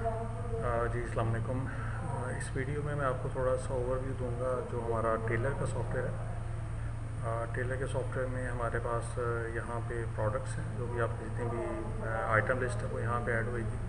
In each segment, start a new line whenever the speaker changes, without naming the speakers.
जी अस्सलाम वालेकुम। इस वीडियो में मैं आपको थोड़ा सा ओवरव्यू दूंगा जो हमारा टेलर का सॉफ्टवेयर है। टेलर के सॉफ्टवेयर में हमारे पास यहाँ पे प्रोडक्ट्स हैं, जो भी आपकी जितनी भी आइटम लिस्ट है वो यहाँ पे ऐड होएगी।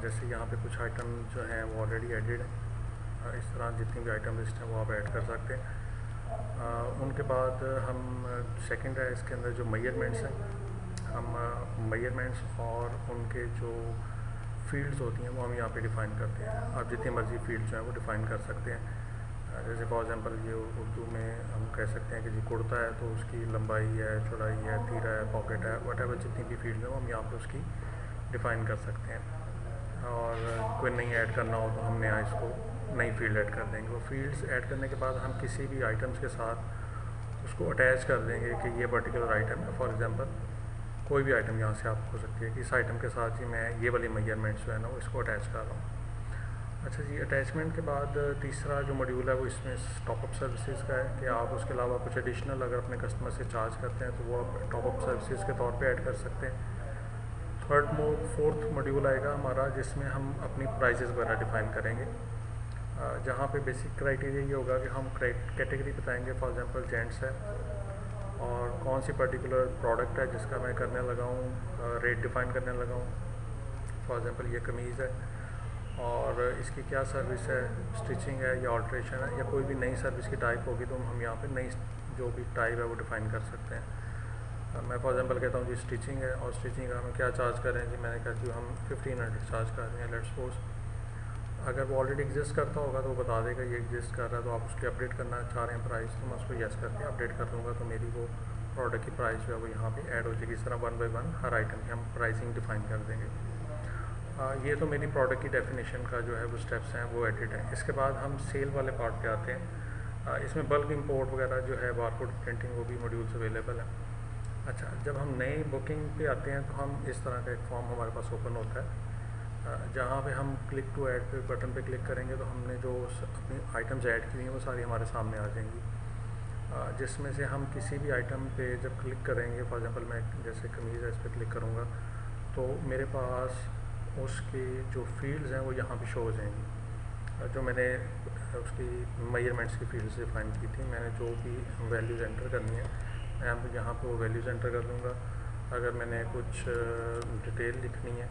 जैसे यहाँ पे कुछ आइटम जो हैं वो ऑलरेडी एडेड हैं। इस तरह जितनी भी आइटम लिस्ट है वो आप ऐड कर सकते हैं। उनके बाद हम सेकंड है इसके अंदर जो मेजरमेंट्स हैं, हम मेजरमेंट्स और उनके जो फील्ड्स होती हैं वो हम यहाँ पे डिफ़ाइन करते हैं। आप जितनी मर्ज़ी फील्ड जो है वो डिफ़ाइन कर सकते हैं। जैसे फॉर एग्ज़ाम्पल ये उर्दू में हम कह सकते हैं कि जी कुर्ता है तो उसकी लंबाई है, चौड़ाई है, तीरा है, पॉकेट है, वटेवर जितनी भी फील्ड है वो हम यहाँ पे उसकी डिफ़ाइन कर सकते हैं। और कोई नई ऐड करना हो तो हम नया इसको नई फील्ड ऐड कर देंगे। वो फील्ड्स ऐड करने के बाद हम किसी भी आइटम्स के साथ उसको अटैच कर देंगे कि ये पर्टिकुलर आइटम है। फॉर एग्ज़ाम्पल कोई भी आइटम यहाँ से आप हो सकती है कि इस आइटम के साथ ही मैं ये वाली मेजरमेंट्स जो है ना वो इसको अटैच कर रहा हूँ। अच्छा जी, अटैचमेंट के बाद तीसरा जो मॉड्यूल है वो इसमें टॉपअप सर्विसेज का है कि आप उसके अलावा कुछ एडिशनल अगर अपने कस्टमर से चार्ज करते हैं तो वो आप टॉपअप सर्विसेज के तौर पे ऐड कर सकते हैं। फोर्थ मॉड्यूल आएगा हमारा जिसमें हम अपनी प्राइसेस वगैरह डिफ़ाइन करेंगे। जहाँ पे बेसिक क्राइटेरिया ये होगा कि हम कैटेगरी बताएंगे। फॉर एग्ज़ाम्पल जेंट्स है और कौन सी पर्टिकुलर प्रोडक्ट है जिसका मैं करने लगा हूँ, रेट डिफ़ाइन करने लगा हूँ। फॉर एग्ज़ाम्पल ये कमीज़ है और इसकी क्या सर्विस है, स्टिचिंग है या ऑल्ट्रेशन है या कोई भी नई सर्विस की टाइप होगी तो हम यहाँ पे नई जो भी टाइप है वो डिफ़ाइन कर सकते हैं। मैं फॉर एग्ज़ाम्पल कहता हूँ जी स्टिचिंग है और स्टिचिंग का हम क्या चार्ज कर रहे हैं जी, मैंने कहा जी हम 1500 चार्ज कर रहे हैं। लेट्स सपोज अगर वो ऑलरेडी एग्जिस्ट करता होगा तो वो बता देगा ये एग्जिस्ट कर रहा है, तो आप उसकी अपडेट करना चाह रहे हैं प्राइस, तो मैं उसको येस करके अपडेट कर दूँगा तो मेरी वो प्रोडक्ट की प्राइस जो है वो यहाँ पे ऐड हो जाएगी। इस तरह 1 बाय 1 हर आइटम की हम प्राइसिंग डिफ़ाइन कर देंगे। ये तो मेरी प्रोडक्ट की डेफिनेशन का जो है वो स्टेप्स हैं वो एडिट हैं। इसके बाद हम सेल वाले पार्ट पे आते हैं। इसमें बल्क इंपोर्ट वगैरह जो है, बारकोड प्रिंटिंग, वो भी मॉड्यूल्स अवेलेबल है। अच्छा, जब हम नई बुकिंग पे आते हैं तो हम इस तरह का एक फॉर्म हमारे पास ओपन होता है जहाँ पे हम क्लिक टू ऐड पे बटन पे क्लिक करेंगे तो हमने जो अपनी आइटम्स ऐड की हुई हैं वो सारी हमारे सामने आ जाएंगी। जिसमें से हम किसी भी आइटम पे जब क्लिक करेंगे, फॉर एग्ज़ाम्पल मैं जैसे कमीज़ है इस पर क्लिक करूँगा तो मेरे पास उसकी जो फील्ड्स हैं वो यहाँ पे शो हो जाएंगी। जो मैंने उसकी मेजरमेंट्स की फील्ड्स डिफाइन की थी, मैंने जो भी वैल्यूज़ एंटर करनी है मैं यहाँ पे वो वैल्यूज़ एंटर कर दूँगा। अगर मैंने कुछ डिटेल लिखनी है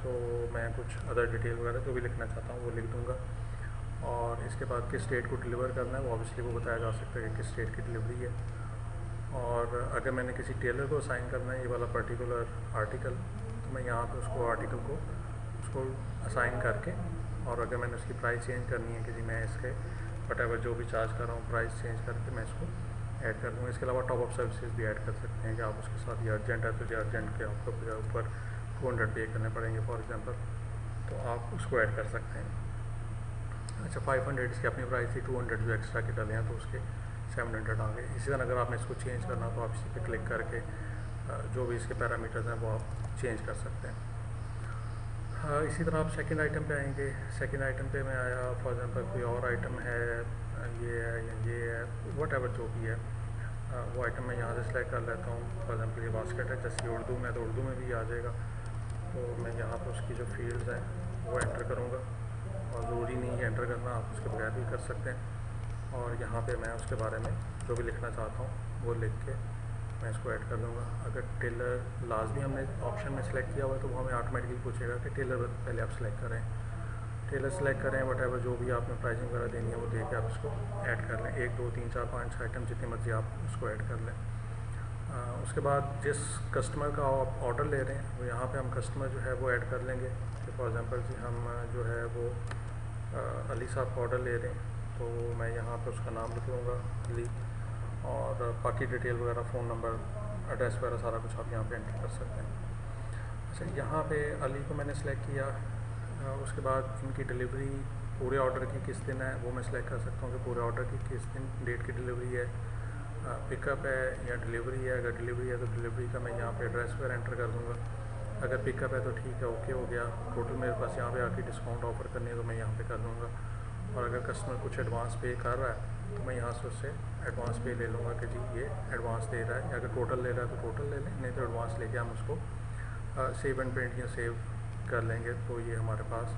तो मैं कुछ अदर डिटेल वगैरह जो भी लिखना चाहता हूँ वो लिख दूँगा। और इसके बाद किस स्टेट को डिलीवर करना है वो ऑब्वियसली वो बताया जा सकता है कि किस स्टेट की डिलीवरी है। और अगर मैंने किसी टेलर को असाइन करना है ये वाला पर्टिकुलर आर्टिकल, तो मैं यहाँ पे उसको आर्टिकल को उसको असाइन करके, और अगर मैंने उसकी प्राइस चेंज करनी है कि जी मैं इसके वटेवर जो भी चार्ज कर रहा हूँ प्राइस चेंज करके मैं इसको ऐड कर दूँगा। इसके अलावा टॉपअप सर्विसेज भी ऐड कर सकते हैं कि आप उसके साथ ये अर्जेंट है तो ये अर्जेंट के आपको ऊपर 200 पे करने पड़ेंगे फॉर एग्ज़ाम्पल, तो आप उसको ऐड कर सकते हैं। अच्छा, 500 इसकी अपनी प्राइस थी, 200 जो एक्स्ट्रा के डले हैं तो उसके 700 आ गए। इसी तरह अगर आपने इसको चेंज करना तो आप इसी पे क्लिक करके जो भी इसके पैरामीटर्स हैं वो आप चेंज कर सकते हैं। इसी तरह आप सेकंड आइटम पे आएंगे। सेकंड आइटम पे मैं आया, फॉर एग्ज़ाम्पल कोई और आइटम है, ये है या ये है, वट जो भी है वो आइटम मैं यहाँ से सिलेक्ट कर लेता हूँ। फॉर एग्ज़ाम्पल ये बास्केट है, जैसे उर्दू में तो उर्दू में भी आ जाएगा, तो मैं यहाँ पर उसकी जो फील्ड्स हैं वो एंटर करूँगा। और ज़रूरी नहीं है एंटर करना, आप उसके बगैर भी कर सकते हैं। और यहाँ पे मैं उसके बारे में जो भी लिखना चाहता हूँ वो लिख के मैं इसको ऐड कर दूँगा। अगर टेलर लाजमी हमने ऑप्शन में सेलेक्ट किया हुआ है तो वो हमें ऑटोमेटिकली पूछेगा कि टेलर पहले आप सेलेक्ट करें, टेलर सेलेक्ट करें, वटेवर जो भी आपने प्राइसिंग वगैरह देनी है वो दे के आप उसको ऐड कर लें। 1 2 3 4 5 आइटम जितनी मर्जी आप उसको ऐड कर लें। उसके बाद जिस कस्टमर का आप ऑर्डर ले रहे हैं वो यहाँ पे हम कस्टमर जो है वो ऐड कर लेंगे। कि फॉर एग्ज़ाम्पल जी हम जो है वो अली साहब का ऑर्डर ले रहे हैं तो मैं यहाँ पे उसका नाम लिख लूँगा अली, और बाकी डिटेल वगैरह, फ़ोन नंबर, एड्रेस वगैरह सारा कुछ आप यहाँ पे एंटर कर सकते हैं। अच्छा, यहाँ पे अली को मैंने सेलेक्ट किया। उसके बाद इनकी डिलीवरी पूरे ऑर्डर की किस दिन है वो मैं सेलेक्ट कर सकता हूँ कि पूरे ऑर्डर की किस दिन डेट की डिलीवरी है, पिकअप है या डिलीवरी है। अगर डिलीवरी है तो डिलीवरी का मैं यहाँ पे एड्रेस वगैरह एंटर कर दूँगा। अगर पिकअप है तो ठीक है, ओके हो गया। टोटल मेरे पास यहाँ पे आके डिस्काउंट ऑफ़र करनी है तो मैं यहाँ पे कर दूँगा। और अगर कस्टमर कुछ एडवांस पे कर रहा है तो मैं यहाँ से उससे एडवांस पे ले लूँगा कि जी ये एडवांस दे रहा है। अगर टोटल ले रहा है तो टोटल ले लें, नहीं तो एडवांस लेके हम उसको सेव एंड प्रिंट या सेव कर लेंगे तो ये हमारे पास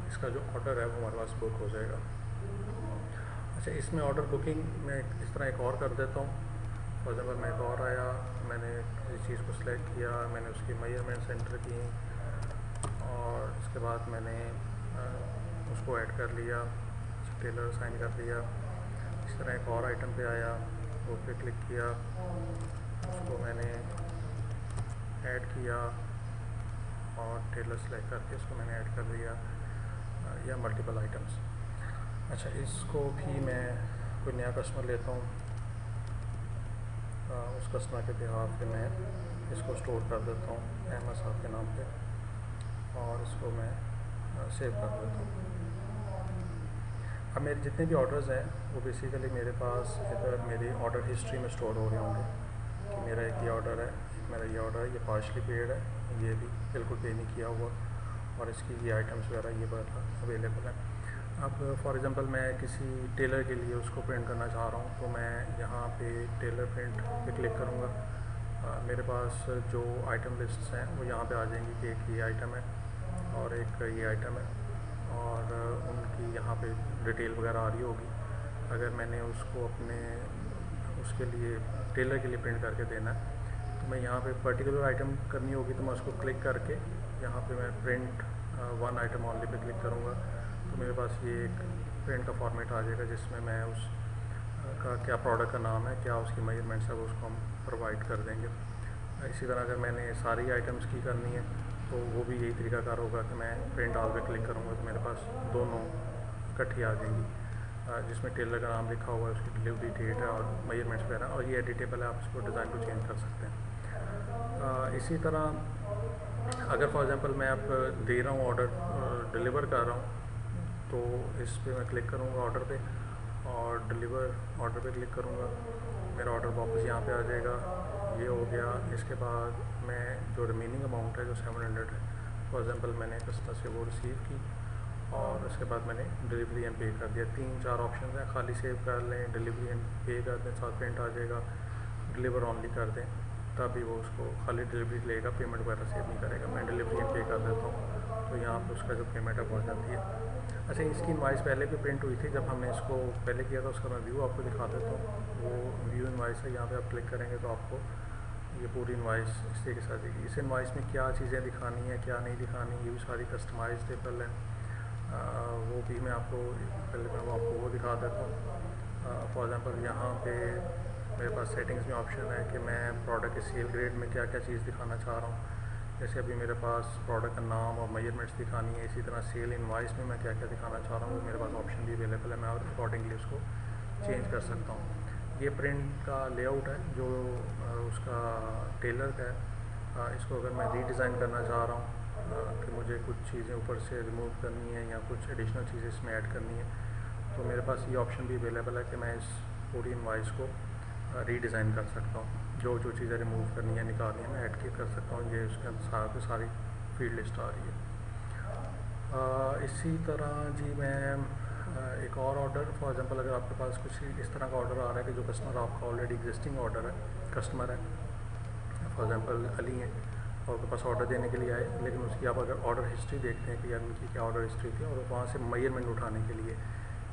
इसका जो ऑर्डर है वो हमारे पास बुक हो जाएगा। अच्छा, इसमें ऑर्डर बुकिंग में इस तरह एक और कर देता हूँ। फॉर एग्जाम्पल मैं एक और आया, मैंने किसी चीज़ को सिलेक्ट किया, मैंने उसकी मेजरमेंट्स एंटर की और उसके बाद मैंने उसको ऐड कर लिया, टेलर साइन कर लिया। इस तरह एक और आइटम पे आया, वो पे क्लिक किया, उसको मैंने ऐड किया और टेलर सेलेक्ट करके उसको मैंने ऐड कर दिया, या मल्टीपल आइटम्स। अच्छा, इसको भी मैं कोई नया कस्टमर लेता हूँ, उस कस्टमर के बिहाफ पे मैं इसको स्टोर कर देता हूँ अहमद साहब के नाम पे और इसको मैं सेव कर देता हूँ। अब मेरे जितने भी ऑर्डर्स हैं वो बेसिकली मेरे पास इधर मेरी ऑर्डर हिस्ट्री में स्टोर हो रहे होंगे कि मेरा एक ये ऑर्डर है, मेरा ये ऑर्डर है, ये पार्शली पेड है, ये भी बिल्कुल पे नहीं किया हुआ और इसकी ये आइटम्स वगैरह ये अवेलेबल है। अब फॉर एग्ज़ाम्पल मैं किसी टेलर के लिए उसको प्रिंट करना चाह रहा हूँ तो मैं यहाँ पे टेलर प्रिंट पे क्लिक करूँगा। मेरे पास जो आइटम लिस्ट्स हैं वो यहाँ पे आ जाएंगी कि एक ये आइटम है और एक ये आइटम है और उनकी यहाँ पे डिटेल वगैरह आ रही होगी। अगर मैंने उसको अपने उसके लिए टेलर के लिए प्रिंट करके देना है तो मैं यहाँ पे पर्टिकुलर आइटम करनी होगी तो मैं उसको क्लिक करके यहाँ पे मैं प्रिंट वन आइटम ऑनली पे क्लिक करूँगा तो मेरे पास ये एक प्रिंट का फॉर्मेट आ जाएगा जिसमें मैं उस का क्या प्रोडक्ट का नाम है, क्या उसकी मेजरमेंट्स है, वो उसको हम प्रोवाइड कर देंगे। इसी तरह अगर मैंने सारी आइटम्स की करनी है तो वो भी यही तरीकाकार होगा कि मैं प्रिंट ऑल पे क्लिक करूँगा तो मेरे पास दोनों इकट्ठी आ जाएंगी जिसमें टेलर का नाम लिखा हुआ है, उसकी डिलीवरी डेट है और मेजरमेंट्स वगैरह, और ये एडिटेबल है, आप इसको डिज़ाइन को चेंज कर सकते हैं। इसी तरह अगर फॉर एग्ज़ाम्पल मैं अब दे रहा हूँ ऑर्डर, डिलीवर कर रहा हूँ तो इस पर मैं क्लिक करूँगा ऑर्डर पे और डिलीवर ऑर्डर पे क्लिक करूँगा, मेरा ऑर्डर वापस यहाँ पे आ जाएगा। ये हो गया। इसके बाद मैं जो रिमेनिंग अमाउंट है जो 700 है, फॉर एग्ज़ाम्पल मैंने कस्टमर से वो रिसीव की और उसके बाद मैंने डिलीवरी एंड पे कर दिया। 3-4 ऑप्शन हैं, खाली सेव कर लें, डिलीवरी एंड पे कर दें, साथ प्रिंट आ जाएगा, डिलीवर ऑनली कर दें तभी वो उसको खाली डिलीवरी लेगा, पेमेंट वगैरह सेव नहीं करेगा। मैं डिलीवरी एंड पे कर देता हूँ तो यहाँ पे उसका जो पेमेंट है पहुँच जाती है। अच्छा, इसकी इनवाइस पहले भी प्रिंट हुई थी जब हमने इसको पहले किया था, उसका मैं व्यू आपको दिखा देता हूँ। वो व्यू इनवाइस है, यहाँ पे आप क्लिक करेंगे तो आपको ये पूरी इनवाइस इस तरीके से आ जाएगी। इस इनवाइस में क्या चीज़ें दिखानी है, क्या नहीं दिखानी, ये भी सारी कस्टमाइजेबल है। वो भी मैं आपको पहले मैं आपको वो दिखा देता हूँ। फॉर एग्ज़ाम्पल यहाँ पे मेरे पास सेटिंग्स में ऑप्शन है कि मैं प्रोडक्ट के सेल ग्रेड में क्या क्या चीज़ दिखाना चाह रहा हूँ। जैसे अभी मेरे पास प्रोडक्ट का नाम और मेजरमेंट्स दिखानी है, इसी तरह सेल इनवाइस में मैं क्या क्या दिखाना चाह रहा हूँ मेरे पास ऑप्शन भी अवेलेबल है, मैं अकॉर्डिंगली उसको चेंज कर सकता हूँ। ये प्रिंट का लेआउट है जो उसका टेलर का है। इसको अगर मैं रीडिज़ाइन करना चाह रहा हूँ कि मुझे कुछ चीज़ें ऊपर से रिमूव करनी है या कुछ एडिशनल चीज़ें इसमें ऐड करनी है तो मेरे पास ये ऑप्शन भी अवेलेबल है कि मैं इस पूरी इनवाइस को रीडिज़ाइन कर सकता हूँ। जो जो चीज़ें रिमूव करनी है, निकालनी है, मैं ऐड कर सकता हूँ। ये उसके अंदर सारी फील्ड लिस्ट आ रही है। इसी तरह जी मैं एक और ऑर्डर, फॉर एग्ज़ाम्पल अगर आपके पास कुछ इस तरह का ऑर्डर आ रहा है कि जो कस्टमर आपका ऑलरेडी एग्जिस्टिंग ऑर्डर है, कस्टमर है, फॉर एग्ज़ाम्पल अली हैं और उनके पास ऑर्डर देने के लिए आए, लेकिन उसकी आप अगर ऑर्डर हिस्ट्री देखते हैं कि यार उनकी क्या ऑर्डर हिस्ट्री थी और वहाँ से मेजरमेंट उठाने के लिए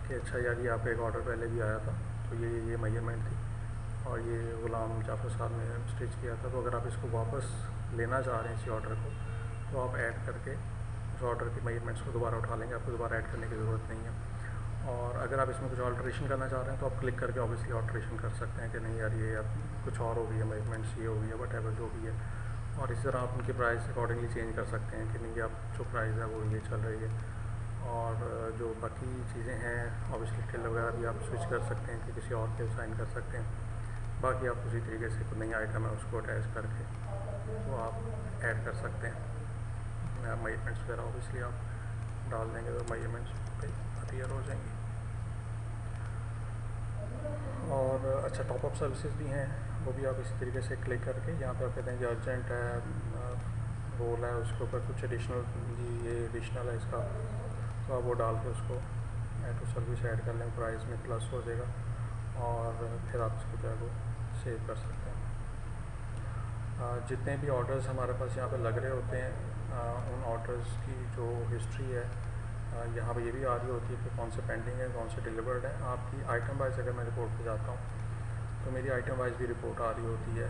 कि अच्छा यार ये आपका एक ऑर्डर पहले भी आया था तो ये मेजरमेंट थी और ये गुलाम जाफ़र साहब ने स्टिच किया था, तो अगर आप इसको वापस लेना चाह रहे हैं इसी ऑर्डर को तो आप ऐड करके उस ऑर्डर के मेजरमेंट्स को दोबारा उठा लेंगे, आपको दोबारा ऐड करने की ज़रूरत नहीं है। और अगर आप इसमें कुछ ऑल्ट्रेशन करना चाह रहे हैं तो आप क्लिक करके ऑब्वियसली ऑल्ट्रेशन कर सकते हैं कि नहीं यार ये अब कुछ और हो गई है, मेजरमेंट्स ये हो गई है, वट जो भी है। और इसी तरह आप उनकी प्राइस अकॉर्डिंगली चेंज कर सकते हैं कि नहीं आप जो प्राइस है वो ये चल रही है। और जो बाकी चीज़ें हैं ऑब्वियसली टेलर वगैरह भी आप स्विच कर सकते हैं कि किसी और के साइन कर सकते हैं। बाकी आप उसी तरीके से कोई नई आइटम है उसको अटैच करके तो आप ऐड कर सकते हैं। मेजरमेंट्स वगैरह ऑब्वियसली आप डाल देंगे तो मेजरमेंट्स पे अपीयर हो जाएंगी। और अच्छा, टॉपअप सर्विसेज भी हैं, वो भी आप इसी तरीके से क्लिक करके यहाँ पे आप कहते हैं कि अर्जेंट है, रोल है, उसके ऊपर कुछ एडिशनल जी ये एडिशनल है इसका, तो आप वो डाल के उसको ऐड टू सर्विस ऐड कर लें, प्राइस में प्लस हो जाएगा और फिर आप इसको जो है वो सेव कर सकते हैं। जितने भी ऑर्डर्स हमारे पास यहाँ पे लग रहे होते हैं उन ऑर्डर्स की जो हिस्ट्री है यहाँ पे ये भी आ रही होती है कि कौन से पेंडिंग है, कौन से डिलीवर्ड है। आपकी आइटम वाइज अगर मैं रिपोर्ट पे जाता हूँ तो मेरी आइटम वाइज भी रिपोर्ट आ रही होती है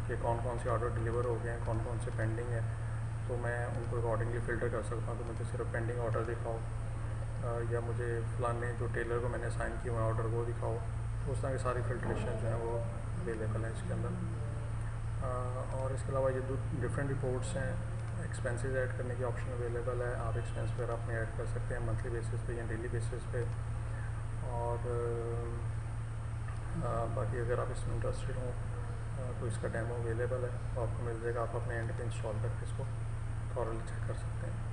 कि कौन कौन से ऑर्डर डिलीवर हो गए हैं, कौन कौन से पेंडिंग है। तो मैं उनको अकॉर्डिंगली फ़िल्टर कर सकता हूँ कि मुझे सिर्फ पेंडिंग ऑर्डर दिखाओ, या मुझे फ़लाने जो टेलर को मैंने साइन किया हुआ ऑर्डर वो दिखाओ। तो उस तरह की सारी फ़िल्ट्रेशन जो है वो अवेलेबल है इसके अंदर। और इसके अलावा ये डिफरेंट रिपोर्ट्स हैं, एक्सपेंसेस ऐड करने की ऑप्शन अवेलेबल है। आप एक्सपेंस वगैरह अपने ऐड कर सकते हैं मंथली बेसिस पे या डेली बेसिस पे। और बाकी अगर आप इसमें इंटरेस्टेड हो तो इसका डेमो अवेलेबल है, तो आपको मिल जाएगा। आप अपने एंड पे इंस्टॉल करके इसको थॉरली चेक कर सकते हैं।